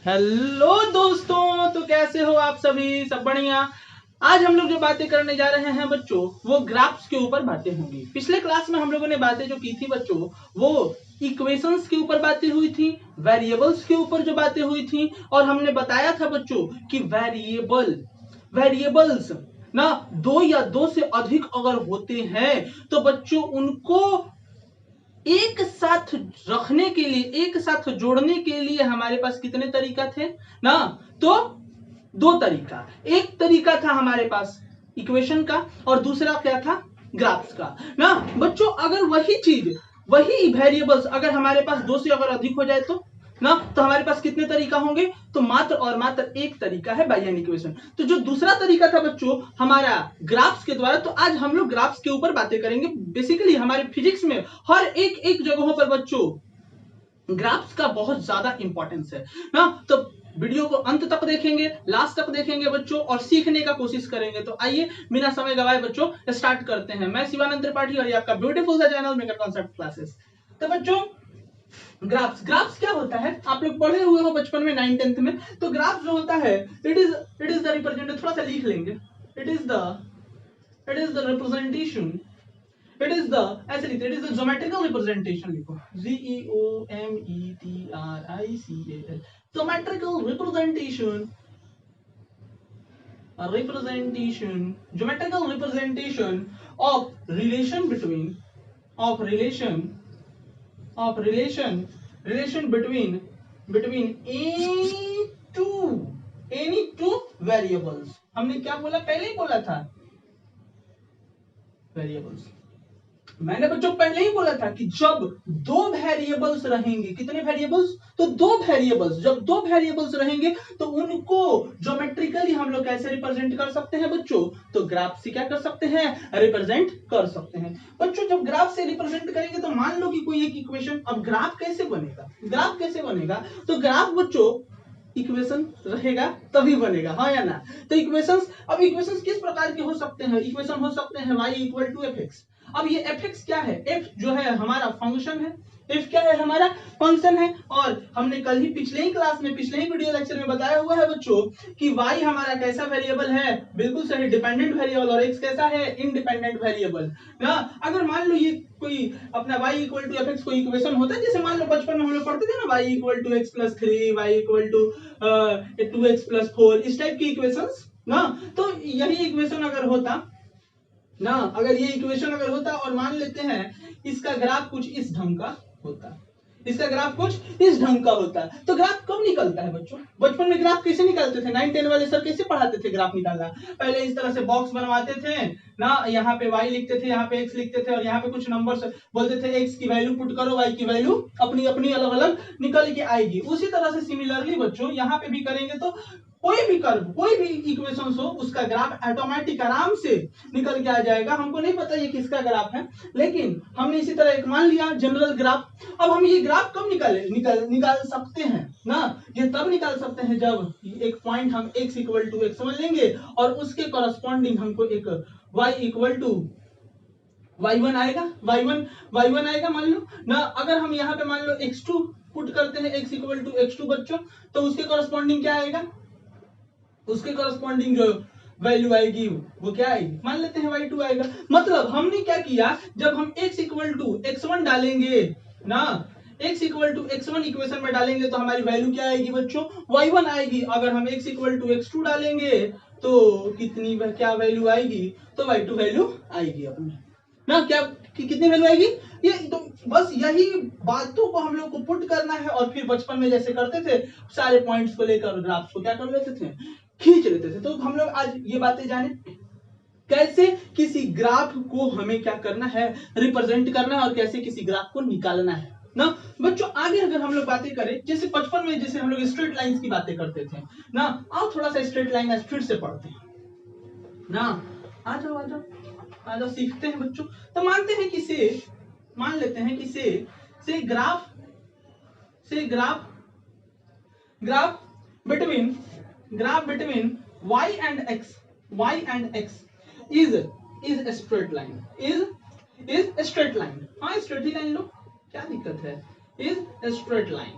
Hello दोस्तों, तो कैसे हो आप सभी? सब बढ़िया। आज हम लोग जो बातें करने जा रहे हैं बच्चों, वो ग्राफ्स के ऊपर बातें होंगी। पिछले क्लास में हम लोगों ने बातें जो की थी बच्चों, वो इक्वेशंस के ऊपर बातें हुई थी, वेरिएबल्स के ऊपर जो बातें हुई थी, और हमने बताया था बच्चों कि वेरिएबल्स ना दो या दो से अधिक अगर होते हैं तो बच्चों उनको एक साथ रखने के लिए, एक साथ जोड़ने के लिए हमारे पास कितने तरीका थे ना? तो दो तरीका। एक तरीका था हमारे पास इक्वेशन का, और दूसरा क्या था? ग्राफ्स का ना बच्चों। अगर वही चीज, वही वेरिएबल्स अगर हमारे पास दो से अगर अधिक हो जाए तो हमारे पास कितने तरीका होंगे? तो मात्र और मात्र एक तरीका है, बायन इक्वेशन। तो जो दूसरा तरीका था बच्चों हमारा ग्राफ्स के द्वारा, तो आज हम लोग ग्राफ्स के ऊपर बातें करेंगे। बेसिकली हमारे फिजिक्स में हर एक एक जगहों पर बच्चों ग्राफ्स का बहुत ज्यादा इंपॉर्टेंस है ना। तो वीडियो को अंत तक देखेंगे, लास्ट तक देखेंगे बच्चों, और सीखने का कोशिश करेंगे। तो आइए बिना समय गवाए बच्चों स्टार्ट करते हैं। मैं शिवानंद त्रिपाठी और ये आपका ब्यूटीफुल सा चैनल मेगा कॉन्सेप्ट क्लासेस। तो बच्चों ग्राफ्स क्या होता है? आप लोग पढ़े हुए हो बचपन में 9th-10th में। तो ग्राफ जो होता है, इट इज द रिप्रेजेंटेशन। थोड़ा सा लिख लेंगे। It is the representation. It is the, ऐसे लिखते हैं, it is the geometrical representation. लिखो GEOMETRICAL, geometrical geometrical representation of relation between relation between any two variables। हमने क्या बोला? पहले ही बोला था वेरिएबल्स। मैंने बच्चों पहले ही बोला था कि जब दो वेरिएबल्स रहेंगे, कितने वेरिएबल्स? तो दो वेरिएबल्स। जब दो वेरिएबल्स रहेंगे तो उनको ज्योमेट्रिकली हम लोग कैसे रिप्रेजेंट कर सकते हैं बच्चों? तो ग्राफ से क्या कर सकते हैं? रिप्रेजेंट कर सकते हैं बच्चों। जब ग्राफ से रिप्रेजेंट करेंगे तो मान लो कि कोई एक इक्वेशन, अब ग्राफ कैसे बनेगा? तो ग्राफ बच्चों इक्वेशन रहेगा तभी बनेगा, हाँ या ना? तो इक्वेशंस किस प्रकार के हो सकते हैं? इक्वेशन हो सकते हैं y equal to F X. अब ये एफ एक्स क्या है? एफ जो है हमारा फंक्शन है। एफ क्या है? हमारा फंक्शन है। और हमने कल ही पिछले ही क्लास में, पिछले ही वीडियो लेक्चर में बताया हुआ है बच्चों कि y हमारा कैसा वेरिएबल है? बिल्कुल सही, डिपेंडेंट वेरिएबल। और x कैसा है? इंडिपेंडेंट वेरिएबल ना। अगर मान लो ये कोई अपना y equal to F X कोई इक्वेशन होता है, जैसे मान लो बचपन में हम लोग पढ़ते थे ना, y equal to X plus 3, y equal to 2x plus 4, इस टाइप की इक्वेशंस ना। तो यही इक्वेशन अगर होता ना, अगर ये इक्वेशन अगर होता और मान लेते हैं इसका ग्राफ कुछ इस ढंग का होता, इसका ग्राफ कुछ इस ढंग का होता, तो ग्राफ कब निकलता है बच्चों? बचपन में ग्राफ कैसे निकालते थे? 9-10 वाले सर कैसे पढ़ाते थे ग्राफ निकालना? पहले इस तरह से बॉक्स बनवाते थे ना, यहाँ पे y लिखते थे, यहाँ पे x लिखते थे, और यहाँ पे कुछ नंबर्स बोलते थे x की वैल्यू पुट करो, y की वैल्यू अपनी अपनी अलग अलग निकल के आएगी। उसी तरह से सिमिलरली बच्चों यहाँ पे भी करेंगे तो कोई भी कर्व, कोई भी इक्वेशन हो, उसका ग्राफ ऑटोमेटिक आराम से निकल के आ जाएगा। हमको नहीं पता ये किसका ग्राफ है, लेकिन हमने इसी तरह एक मान लिया जनरल ग्राफ। अब हम ये ग्राफ कब निकाल सकते हैं ना? ये तब निकाल सकते हैं जब एक पॉइंट हम x इक्वल टू एक्स समझ लेंगे, और उसके कॉरस्पॉन्डिंग हमको एक y इक्वल टू y1 आएगा, y1 आएगा मान लो ना। अगर हम यहाँ पे मान लो x2 पुट करते हैं, x इक्वल टू x2 बच्चों, तो उसके कॉरस्पॉन्डिंग क्या आएगा? उसके कॉरस्पॉन्डिंग जो वैल्यू आएगी वो क्या आएगी? मान लेते हैं y2 आएगा। मतलब हमने क्या किया, जब हम x इक्वल टू x1 डालेंगे ना, x equal to x1 equation में डालेंगे तो हमारी वैल्यू क्या आएगी बच्चों? y1 आएगी। अगर हम x इक्वल टू x2 डालेंगे तो कितनी, क्या वैल्यू आएगी? तो y2 वैल्यू आएगी अपनी ना। क्या कितनी वैल्यू आएगी? ये तो बस यही बातों को हम लोग को पुट करना है, और फिर बचपन में जैसे करते थे सारे पॉइंट्स को लेकर ग्राफ्स को क्या कर लेते थे? खींच लेते थे। तो हम लोग आज ये बातें जाने कैसे किसी ग्राफ को हमें क्या करना है? रिप्रेजेंट करना है, और कैसे किसी ग्राफ को निकालना है ना बच्चों। आगे अगर हम लोग बातें करें, जैसे बचपन में जैसे हम लोग स्ट्रेट लाइंस की बातें करते थे ना, आओ थोड़ा सा स्ट्रेट लाइन फिर से पढ़ते हैं ना। आ जाओ आ जाओ आ जाओ, सीखते हैं बच्चों। तो मानते हैं कि मान लेते हैं कि से graph between y and x is a straight line, is a straight line। हाँ स्ट्रेट ही लाइन लो, क्या दिक्कत है? is a straight line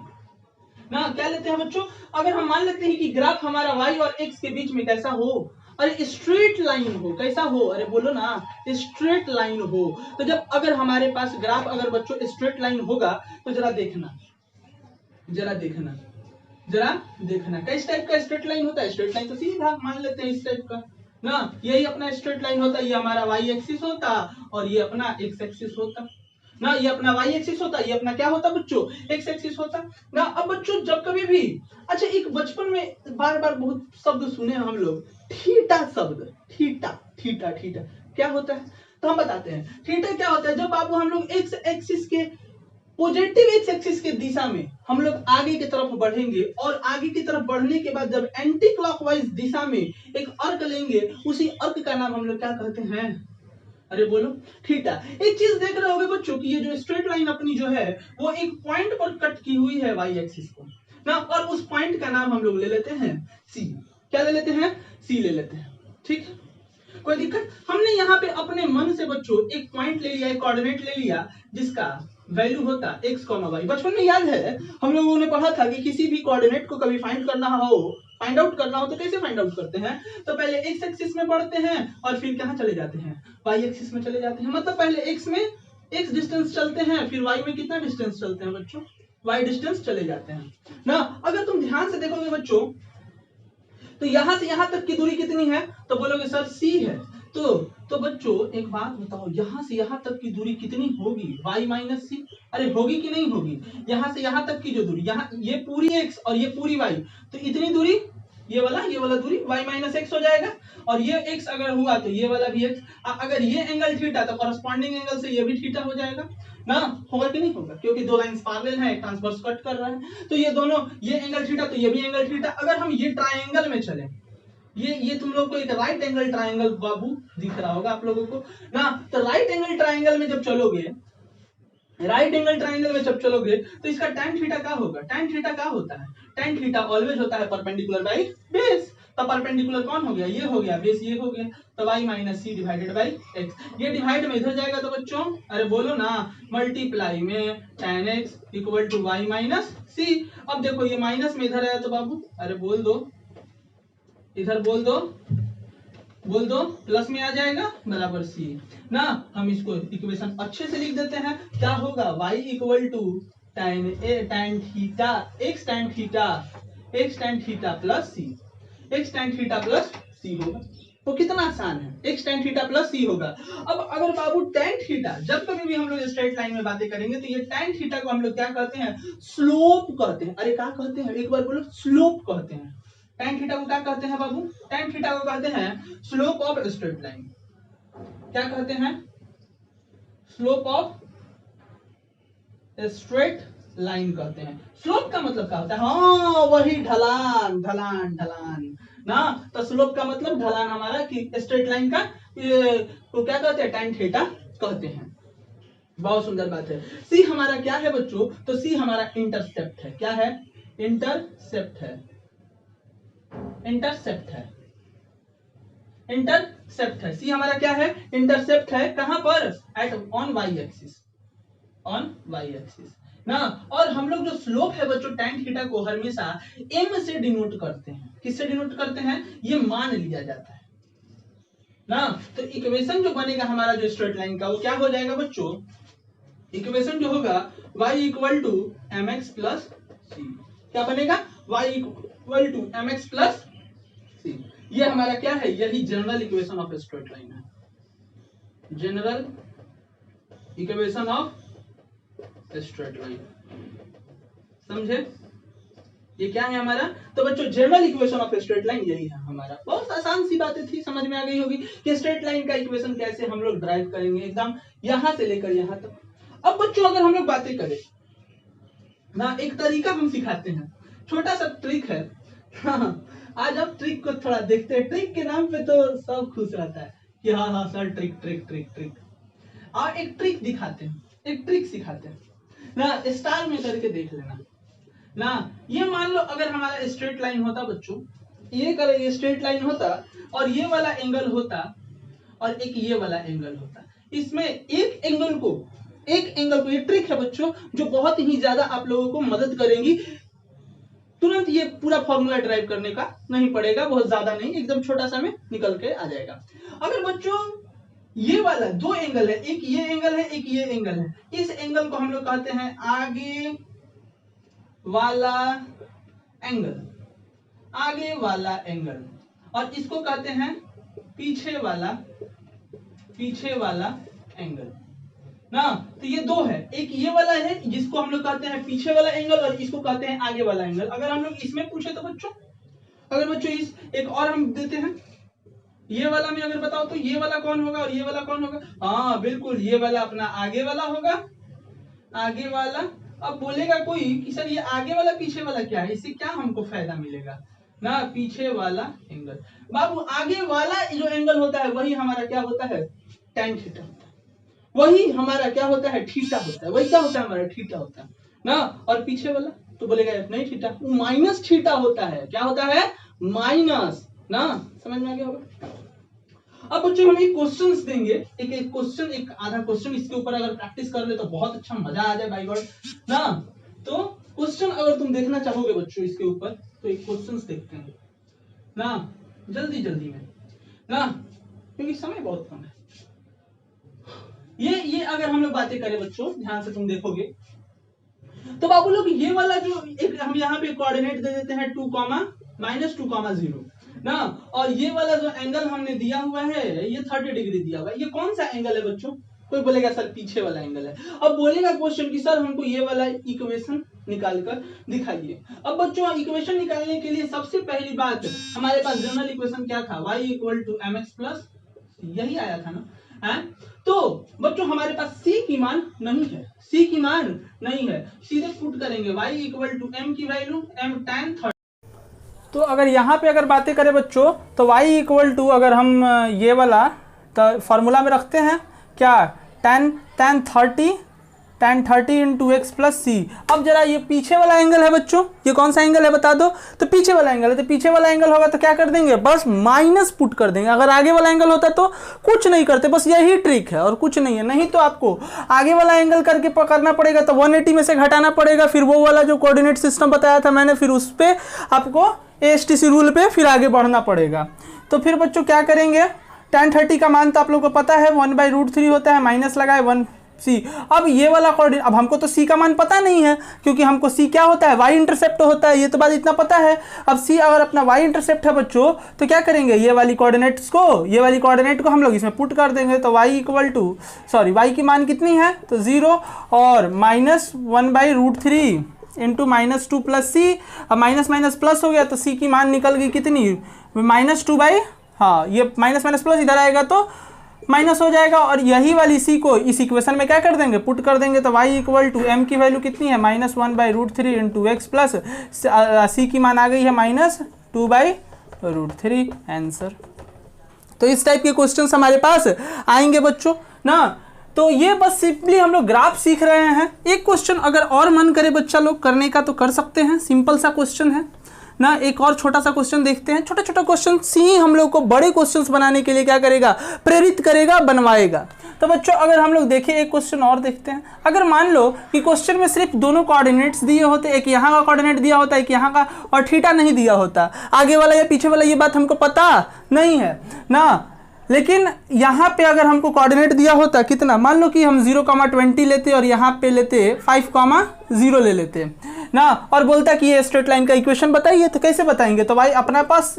ना क्या लेते हैं बच्चों, अगर हम मान लेते हैं कि ग्राफ हमारा y और x के बीच में कैसा हो, अरे स्ट्रेट लाइन हो, कैसा हो, अरे बोलो ना, स्ट्रेट लाइन हो। तो जब अगर हमारे पास ग्राफ अगर बच्चों स्ट्रेट लाइन होगा तो जरा देखना, जरा देखना, जरा देखना किस टाइप का स्ट्रेट लाइन होता है। स्ट्रेट लाइन तो सीधा मान लेते हैं इस टाइप का ना, यही अपना स्ट्रेट लाइन होता है, ये हमारा y एक्सिस होता और ये अपना x एक्सिस होता ना, ये अपना y एक्सिस होता, ये अपना क्या होता बच्चों, x एक्सिस होता ना। अब बच्चों जब कभी भी, अच्छा एक बचपन में बार बार बहुत शब्द सुने हम लोग, थीटा शब्द, थीटा थीटा थीटा क्या होता है, तो हम बताते हैं थीटा क्या होता है। जब बाबू हम लोग x एक्सिस के पॉजिटिव एक्स एक्सिस के दिशा में हम लोग आगे की तरफ बढ़ेंगे और आगे की तरफ बढ़ने के बाद जब एंटी क्लॉकवाइज दिशा में एक अर्क लेंगे, उसी अर्क का नाम हम लोग क्या कहते हैं, अरे बोलो थीटा। एक चीज देख रहे होगे बच्चों कि ये जो स्ट्रेट लाइन अपनी जो है वो एक पॉइंट पर कट की हुई है वाई एक्सिस को ना, और उस पॉइंट का नाम हम लोग ले लेते हैं सी। क्या ले लेते हैं, सी ले लेते हैं, ठीक है, कोई दिक्कत। हमने यहाँ पे अपने मन से बच्चों एक पॉइंट ले लिया, एक कोऑर्डिनेट ले लिया जिसका वैल्यू होता x, y। बचपन में याद है हम लोगों ने पढ़ा था कि किसी भी कोऑर्डिनेट को कभी फाइंड करना हो, फाइंड आउट करना हो तो कैसे फाइंड आउट करते हैं, तो पहले x एक्सिस में बढ़ते हैं और फिर कहां चले जाते हैं, y एक्सिस में चले जाते हैं। मतलब पहले x में x डिस्टेंस चलते हैं, फिर y में कितना डिस्टेंस चलते हैं बच्चों, y डिस्टेंस चले जाते हैं ना। अगर तुम ध्यान से देखोगे बच्चों तो यहां से यहां तक की दूरी कितनी है, तो बोलोगे सर c है। तो बच्चों एक बात बताओ, यहां से यहां तक की दूरी कितनी होगी, y माइनस सी, अरे होगी कि नहीं होगी। यहां से यहां तक की जो दूरी, यहाँ ये पूरी x और ये पूरी y, तो इतनी दूरी ये वाला दूरी y माइनस एक्स हो जाएगा, और ये x अगर हुआ तो ये वाला भी x। अगर ये एंगल थीटा तो कॉरेस्पॉन्डिंग एंगल से ये भी थीटा हो जाएगा ना, होगा कि नहीं होगा, क्योंकि दो लाइंस पैरेलल हैं, एक ट्रांसवर्स कट कर रहा है, तो ये दोनों, ये एंगल थीटा तो ये भी एंगल थीटा। अगर हम ये ट्रायंगल में चले, ये तुम लोग को एक राइट एंगल ट्रायंगल बाबू दिख रहा होगा आप लोगों को ना, तो राइट एंगल ट्रायंगल में जब चलोगे, राइट एंगल ट्रायंगल में जब चलोगे तो इसका tan थीटा क्या होगा, tan थीटा क्या होता है, tan थीटा ऑलवेज होता है परपेंडिकुलर बाय बेस। तो परपेंडिकुलर कौन हो गया, ये हो गया, बेस ये हो गया, तो y minus C divided by x। ये डिवाइड में इधर जाएगा तो बच्चों अरे बोलो ना, मल्टीप्लाई में tan x equal to y minus C. अब देखो ये माइनस में इधर आया तो बाबू अरे बोल दो, इधर बोल दो प्लस में आ जाएगा बराबर सी ना। हम इसको इक्वेशन अच्छे से लिख देते हैं, क्या होगा y equal to tan theta x tan theta plus C, x tan theta plus C होगा। तो कितना आसान है, x tan theta plus C होगा। अब अगर बाबू tan थीटा, जब कभी भी हम लोग स्ट्रेट लाइन में बातें करेंगे तो ये tan थीटा को हम लोग क्या कहते हैं, स्लोप कहते हैं। अरे क्या कहते हैं, एक बार बोलो, स्लोप कहते हैं। tan थीटा को क्या कहते हैं बाबू, tan थीटा को कहते हैं स्लोप ऑफ स्ट्रेट लाइन। क्या कहते हैं, स्लोप ऑफ स्ट्रेट लाइन कहते हैं। स्लोप का मतलब क्या होता है, हाँ वही ढलान ढलान ढलान ना, तो स्लोप का मतलब ढलान हमारा कि स्ट्रेट लाइन का को क्या कहते हैं, tan थीटा कहते हैं। बहुत सुंदर बात है। सी हमारा क्या है बच्चों, तो सी हमारा इंटरसेप्ट है। क्या है, इंटरसेप्ट है, इंटरसेप्ट है, इंटरसेप्ट है। सी हमारा क्या है, इंटरसेप्ट है। कहां पर, at on Y axis, on Y axis ना। और हम लोग जो स्लोप है बच्चों tan थीटा को हमेशा m से डिनोट करते हैं। किससे डिनोट करते हैं, ये मान लिया जाता है ना। तो इक्वेशन जो बनेगा हमारा जो स्ट्रेट लाइन का, वो क्या हो जाएगा बच्चों, इक्वेशन जो होगा y equal to M X plus C. क्या बनेगा, y equal to M X plus C. ये हमारा क्या है, यही general equation of straight line है, general equation of straight line. समझे, ये क्या है हमारा, तो बच्चों general equation of straight line यही है हमारा। बहुत आसान सी बातें थी, समझ में आ गई होगी कि स्ट्रेट लाइन का इक्वेशन कैसे हम लोग ड्राइव करेंगे एकदम यहां से लेकर यहां तक। अब बच्चों अगर हम लोग बातें करें ना, एक तरीका हम सिखाते हैं, छोटा सा ट्रिक है। हाँ, आज आप ट्रिक को थोड़ा देखते हैं, ट्रिक के नाम पे तो सब खुश रहता है कि हाँ हाँ sir trick trick trick trick. और एक ट्रिक दिखाते हैं, एक ट्रिक सिखाते हैं ना, स्टार में करके देख लेना ना। ये मान लो अगर हमारा स्ट्रेट लाइन होता बच्चों, ये करे ये स्ट्रेट लाइन होता और ये वाला एंगल होता और एक ये वाला एंगल होता। इसमें एक एंगल को, ये ट्रिक है बच्चों जो बहुत ही ज्यादा आप लोगों को मदद करेंगी तुरंत ये पूरा फॉर्मूला ड्राइव करने का नहीं पड़ेगा, बहुत ज्यादा नहीं, एकदम छोटा सा में निकल के आ जाएगा। अगर बच्चों ये वाला दो एंगल है, एक ये एंगल है, एक ये एंगल है, इस एंगल को हम लोग कहते हैं आगे वाला एंगल, आगे वाला एंगल, और इसको कहते हैं पीछे वाला एंगल ना। तो ये दो है, एक ये वाला है जिसको हम लोग कहते हैं पीछे वाला एंगल, और इसको कहते हैं आगे वाला एंगल। अगर हम लोग इसमें पूछे तो बच्चों, अगर बच्चों इस एक और हम देते हैं, ये वाला में अगर बताओ तो ये वाला कौन होगा और ये वाला कौन होगा? हाँ बिल्कुल, ये वाला अपना आगे वाला होगा, आगे वाला। अब बोलेगा कोई कि सर ये आगे वाला पीछे वाला क्या है, इससे क्या हमको फायदा मिलेगा ना? पीछे वाला एंगल। बाबू आगे वाला जो एंगल होता है वही हमारा क्या होता है? tan थीटा होता है, वही हमारा क्या होता है? थीटा होता है, वही क्या होता है? हमारा थीटा होता है ना। और पीछे वाला तो बोलेगा नहीं थीटा, वो माइनस थीटा होता है। क्या होता है? माइनस ना। समझ में आ गया होगा? अब बच्चों हम एक क्वेश्चंस देंगे, एक क्वेश्चन, एक आधा क्वेश्चन, इसके ऊपर अगर प्रैक्टिस कर ले तो बहुत अच्छा मजा आ जाए बाय गॉड ना। तो क्वेश्चन अगर तुम देखना चाहोगे बच्चों इसके ऊपर, तो एक क्वेश्चंस देखते हैं ना, जल्दी जल्दी में ना, क्योंकि समय बहुत कम है। ये अगर हम लोग बातें करें बच्चों, ध्यान से तुम देखोगे तो बाबू लोग ये वाला जो एक हम यहाँ पे कोऑर्डिनेट दे देते हैं 2, -2, 0 ना, और ये वाला जो एंगल हमने दिया हुआ है ये 30 डिग्री दिया हुआ है। ये कौन सा एंगल है बच्चों? कोई बोलेगा सर पीछे वाला एंगल है। अब बोलेगा क्वेश्चन कि सर हमको ये वाला इक्वेशन निकाल कर दिखाइए। अब बच्चों इक्वेशन निकालने के लिए सबसे पहली बात, हमारे पास जनरल इक्वेशन क्या था? y = mx+, यही आया था ना, है? तो बच्चों हमारे पास c की मान नहीं है, c की मान नहीं है, सीधे पुट करेंगे y = m की वैल्यू m tan 30। तो अगर यहाँ पे अगर बातें करें बच्चों, तो y = अगर हम ये वाला तो फॉर्मूला में रखते हैं क्या? tan 30 इंटू x प्लस सी। अब जरा ये पीछे वाला एंगल है बच्चों, ये कौन सा एंगल है बता दो? तो पीछे वाला एंगल है, तो पीछे वाला एंगल होगा तो क्या कर देंगे? बस माइनस पुट कर देंगे। अगर आगे वाला एंगल होता तो कुछ नहीं करते, बस यही ट्रिक है और कुछ नहीं है। नहीं तो आपको आगे वाला एंगल करके पकड़ना पड़ेगा, तो 180 में से घटाना पड़ेगा, फिर वो वाला जो कोऑर्डिनेट सिस्टम बताया था मैंने, फिर उस पर आपको ASTC रूल पे फिर आगे बढ़ना पड़ेगा। तो फिर बच्चों क्या करेंगे? tan 30 का मान तो आप लोगों को पता है 1/√3 होता है, माइनस लगाए 1c। अब ये वाला कोऑर्डिनेट, अब हमको तो c का मान पता नहीं है, क्योंकि हमको c क्या होता है? y इंटरसेप्ट होता है, ये तो बात इतना पता है। अब c अगर अपना y इंटरसेप्ट है बच्चों, तो क्या करेंगे? ये वाली कोऑर्डिनेट को हम लोग इसमें पुट कर देंगे। तो y की मान कितनी है? तो 0 और -1/√3 इंटू -2 प्लस सी। अब माइनस माइनस प्लस हो गया तो सी की मान निकल गई कितनी? -2 हाँ, ये माइनस माइनस प्लस इधर आएगा तो माइनस हो जाएगा, और यही वाली सी को इस इक्वेशन में क्या कर देंगे? पुट कर देंगे। तो y = m की वैल्यू कितनी है? -1/√3 इंटू x प्लस सी की मान आ गई है -2/√3 आंसर। तो इस टाइप के क्वेश्चंस हमारे पास आएंगे बच्चों ना। तो ये बस सिंपली हम लोग ग्राफ सीख रहे हैं। एक क्वेश्चन अगर और मन करे बच्चा लोग करने का तो कर सकते हैं, सिंपल सा क्वेश्चन है ना। एक और छोटा सा क्वेश्चन देखते हैं। छोटा छोटा क्वेश्चन सी हम लोग को बड़े क्वेश्चंस बनाने के लिए क्या करेगा? प्रेरित करेगा, बनवाएगा। तो बच्चों अगर हम लोग देखें, एक क्वेश्चन और देखते हैं। अगर मान लो कि क्वेश्चन में सिर्फ दोनों कोऑर्डिनेट्स दिए होते, एक यहाँ का कोऑर्डिनेट दिया होता है, एक यहाँ का, और थीटा नहीं दिया होता, आगे वाला या पीछे वाला, ये बात हमको पता नहीं है ना। लेकिन यहाँ पे अगर हमको कोऑर्डिनेट दिया होता कितना, मान लो कि हम 0,20 लेते और यहाँ पे लेते 5,0 ले लेते ना, और बोलता कि ये स्ट्रेट लाइन का इक्वेशन बताइए, तो कैसे बताएंगे? तो भाई अपना पास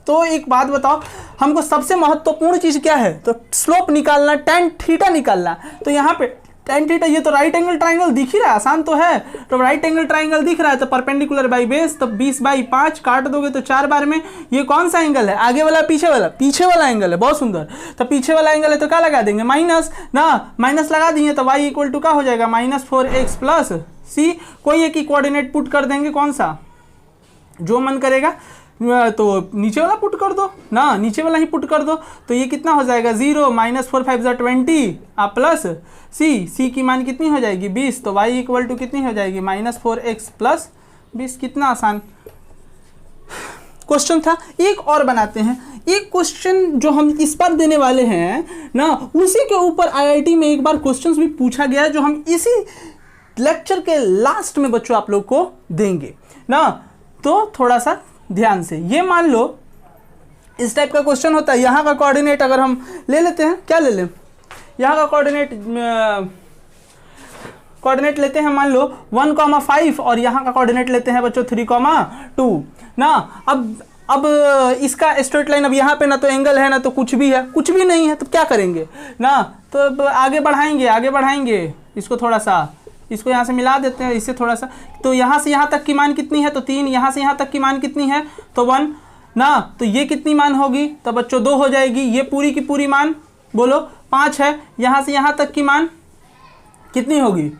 तो एक बात बताओ, हमको सबसे महत्वपूर्ण चीज़ क्या है? तो स्लोप निकालना, tan थीटा निकालना। तो यहाँ पे tan थीटा, ये तो राइट एंगल ट्राइंगल दिख ही रहा है, आसान तो है। तो राइट एंगल ट्राइंगल दिख रहा है, तो परपेंडिकुलर बाई बेस, तो 20/5 काट दोगे तो 4 बार में। ये कौन सा एंगल है? आगे वाला पीछे वाला? पीछे वाला एंगल है, बहुत सुंदर। तो पीछे वाला एंगल है तो क्या लगा देंगे? माइनस ना, माइनस लगा दिए तो y = क्या हो जाएगा? -4x प्लस सी। कोई एक ही कोऑर्डिनेट पुट कर देंगे, कौन सा जो मन करेगा, तो नीचे वाला पुट कर दो ना, नीचे वाला ही पुट कर दो। तो ये कितना हो जाएगा? 0 -4 5 20 प्लस सी की मान कितनी हो जाएगी? 20। तो y = कितनी हो जाएगी? -4x plus 20। कितना आसान क्वेश्चन था। एक और बनाते हैं। एक क्वेश्चन जो हम इस पर देने वाले हैं ना, उसी के ऊपर IIT में एक बार क्वेश्चंस भी पूछा गया है, जो हम इसी लेक्चर के लास्ट में बच्चों आप लोग को देंगे ना। तो थोड़ा सा ध्यान से, ये मान लो इस टाइप का क्वेश्चन होता है, यहाँ का कोऑर्डिनेट अगर हम ले लेते हैं, क्या ले लें, यहाँ का कोऑर्डिनेट लेते हैं मान लो 1,5 और यहाँ का कोऑर्डिनेट लेते हैं बच्चों 3,2 ना। अब इसका स्ट्रेट लाइन, अब यहाँ पे ना तो एंगल है ना तो कुछ भी है, कुछ भी नहीं है, तो क्या करेंगे ना, तो अब आगे बढ़ाएंगे इसको, थोड़ा सा इसको यहाँ से मिला देते हैं इससे थोड़ा सा, तो यहाँ से यहाँ तक की मान कितनी है, तो 3, यहाँ से यहाँ तक की मान कितनी है, तो 1 ना, तो ये कितनी मान होगी, तो बच्चों 2 हो जाएगी, ये पूरी की पूरी मान बोलो 5 है, यहाँ से यहाँ तक की मान कितनी होगी,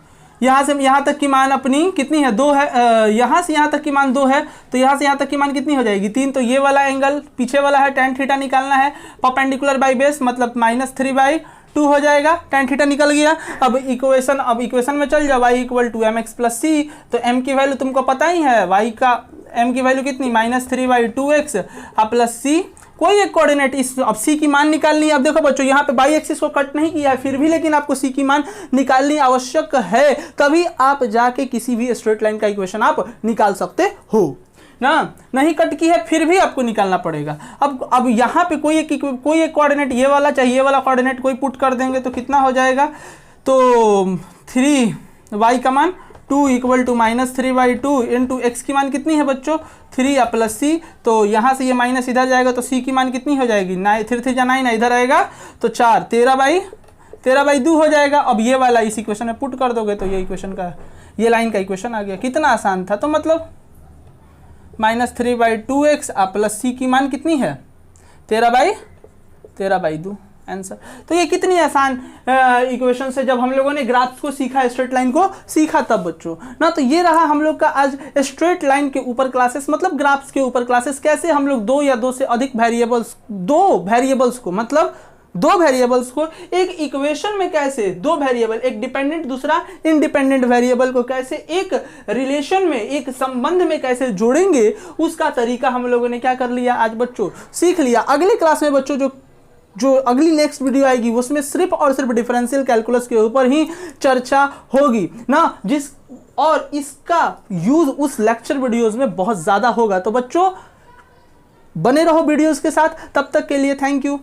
यहाँ से यहाँ तक की मान अपनी कितनी है, 2 है, यहाँ से यहाँ तक की मान 2 है, तो यहाँ से यहाँ तक की मान कितनी हो जाएगी, 3, तो ये वाला एंगल पीछे वाला है tan थीटा निकालना है, परपेंडिकुलर बाई बेस मतलब -3/2 हो जाएगा, tan थीटा निकल गया। अब इक्वेशन में चल जाओ, y = mx + c, तो m की वैल्यू तुमको पता ही है, y का m की वैल्यू कितनी -3/2x प्लस c, कोई एक कोऑर्डिनेट इस, अब c की मान निकालनी है। अब देखो बच्चों यहाँ पे बाई एक्सिस को कट नहीं किया है फिर भी लेकिन आपको c की मान निकालनी आवश्यक है, तभी आप जाके किसी भी स्ट्रेट लाइन का इक्वेशन आप निकाल सकते हो ना, नहीं कट की है फिर भी आपको निकालना पड़ेगा। अब यहाँ पे कोई एक कोऑर्डिनेट ये वाला चाहिए, ये वाला कोऑर्डिनेट कोई पुट कर देंगे तो कितना हो जाएगा, तो 3y का मान 2 = -3/2 इंटू x की मान कितनी है बच्चों 3 प्लस c, तो यहाँ से ये माइनस इधर जाएगा तो c की मान कितनी हो जाएगी 3 3 9 इधर आएगा तो 4 13/2 हो जाएगा। अब ये वाला इस इक्वेशन में पुट कर दोगे तो ये इक्वेशन का, ये लाइन का इक्वेशन आ गया, कितना आसान था। तो मतलब -3/2x प्लस c की मान कितनी है 13/2 आंसर। तो ये कितनी आसान इक्वेशन से जब हम लोगों ने ग्राफ्स को सीखा, स्ट्रेट लाइन को सीखा तब बच्चों ना। तो ये रहा हम लोग का आज स्ट्रेट लाइन के ऊपर क्लासेस, मतलब ग्राफ्स के ऊपर क्लासेस, कैसे हम लोग 2 या 2 से अधिक वेरिएबल्स, दो वेरिएबल्स को एक इक्वेशन में कैसे, 2 वेरिएबल, एक डिपेंडेंट दूसरा इंडिपेंडेंट वेरिएबल को कैसे एक रिलेशन में, एक संबंध में कैसे जोड़ेंगे, उसका तरीका हम लोगों ने क्या कर लिया आज बच्चों, सीख लिया। अगले क्लास में बच्चों जो अगली नेक्स्ट वीडियो आएगी उसमें सिर्फ और सिर्फ डिफरेंशियल कैलकुलस के ऊपर ही चर्चा होगी ना, और इसका यूज उस लेक्चर वीडियोस में बहुत ज्यादा होगा। तो बच्चों बने रहो वीडियोस के साथ, तब तक के लिए थैंक यू।